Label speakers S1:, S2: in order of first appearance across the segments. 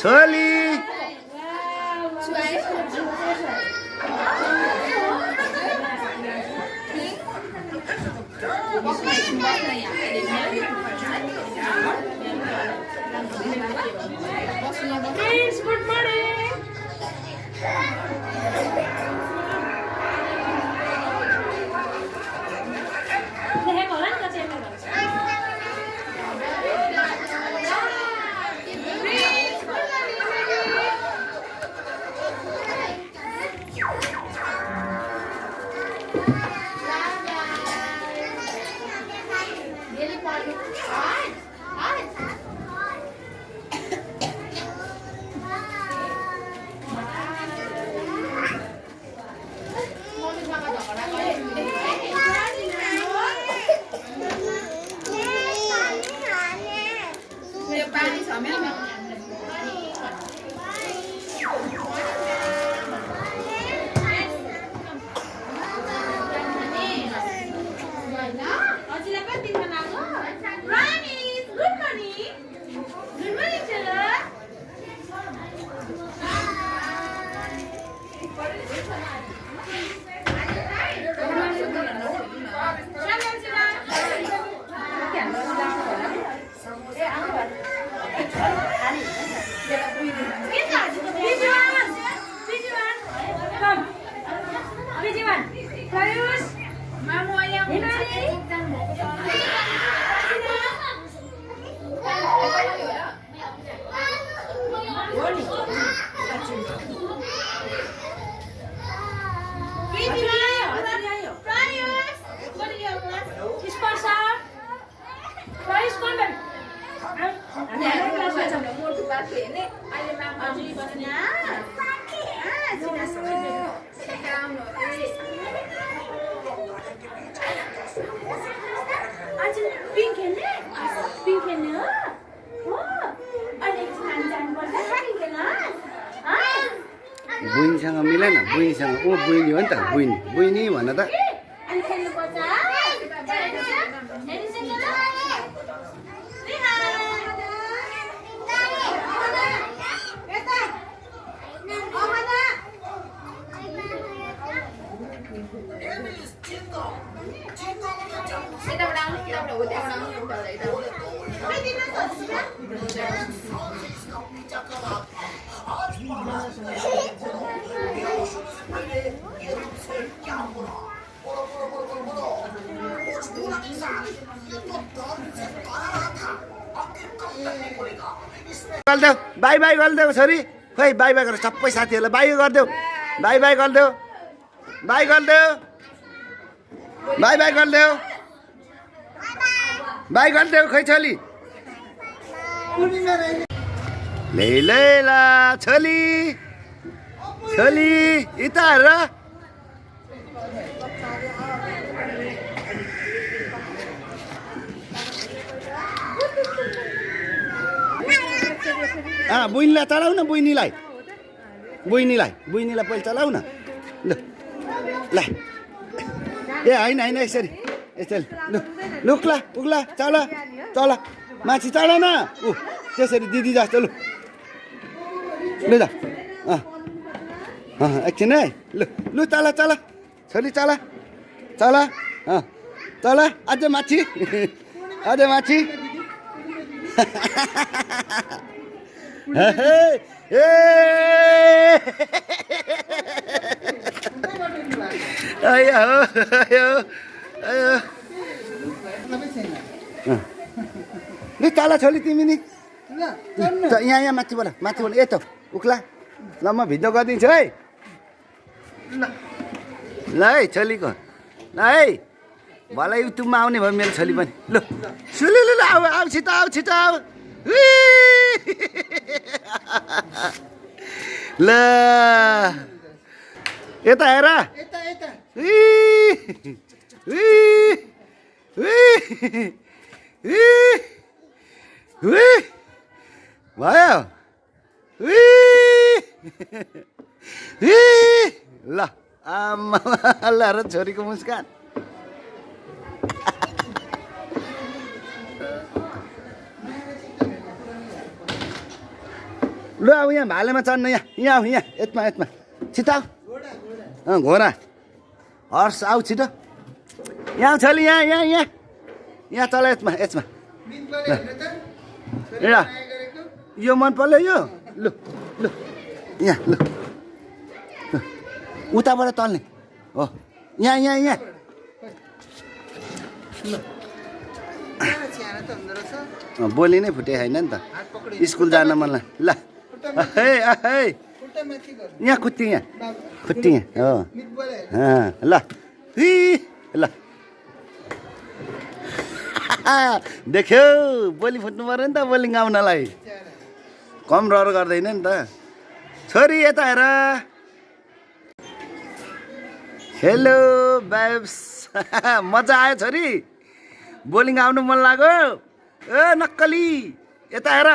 S1: छोली बुइनीसँग मिलेन बुइनीसँग ऊ बुइनी हो नि त बुइनी भन त गरिदेऊ बाई बाई गरिदेऊ छोरी खोइ बाई बाई गरेर सबै साथीहरूलाई बाई गरिदेऊ बाई बाई गरिदेऊ बाई गरिदेऊ बाई बाई गरिदेऊ बाई गरिदेऊ खोइ छोली लैला छोली छोली ईटहर बुइनीलाई चलाउ न बुइनीलाई पहिला चलाउ न ल ल ए होइन होइन यसरी लु लुक्ला उक्ला चल चल माथि चल न ऊ त्यसरी दिदी जस्तो लु लु त एकछिन है लु लु चल चल छोरी चल चल चल अझै माथि अझै माथि लु तल छोरी तिमी नि यहाँ माथिबाट ए त उक्ला ल म भिडियो गरिदिन्छु है ल है छोरीको ल है भलै युट्युबमा आउने भयो मेरो छोरी पनि लु सुलु लु आऊ छिटो आऊ ल यता हेर भयो ल आमा ल र छोरीको मुस्कान ल अब यहाँ भालेमा चढ्न यहाँ आऊ यहाँ यत्मा छिटो आऊ घोडा हर्स आऊ छिटो यहाँ छोरी यहाँ तल यसमा यो मन पर्यो यो लु यहाँ लु उताबाट तल्ने हो यहाँ बोली नै फुटे होइन नि त स्कुल जान मन ल यहाँ खुट्टी हो ल ल देख्यौ बोली फुट्नु पर्यो नि त बोली गाउनलाई कम रहर गर्दैन नि त छोरी यता हेर हेलो बाब्स मजा आयो छोरी बोलिङ आउनु मन लाग्यो ए नक्कली यता हेर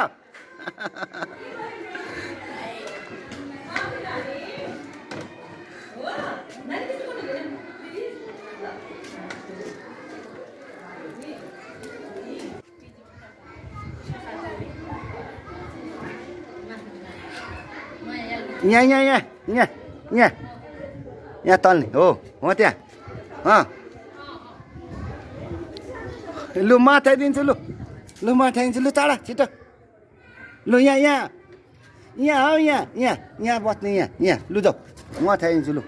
S1: यहाँ तल्ने हो त्यहाँ लु माथाइदिन्छु लु माथाइदिन्छु लु टाढा छिटो लु यहाँ हौ यहाँ बस्ने यहाँ लु जाऊ माथाइदिन्छु लु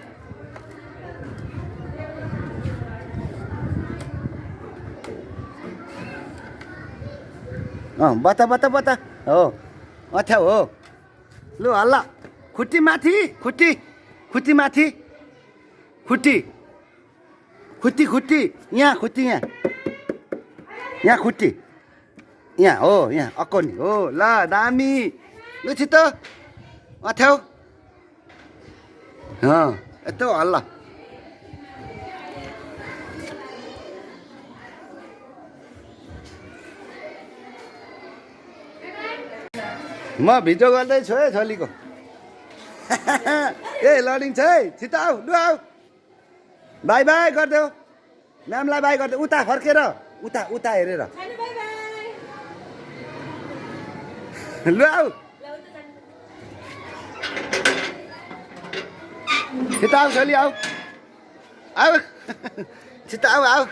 S1: बता हो अथ्याउ हो लु हल्ला खुट्टी माथि खुट्टी माथि खुट्टी यहाँ खुट्टी यहाँ हो यहाँ अकोनी हो ल दामी लु छिटो अथ्याउ यस्तो हल्ला म भिडियो गर्दैछु है छोरीको ए लडिन्छ है छिटो आऊ लु आऊ बाई गरिदेऊ म्यामलाई बाई गरिदेऊ उता फर्केर उता हेरेर लु आऊ छिटो आऊ छोरी आऊ छिटो आऊ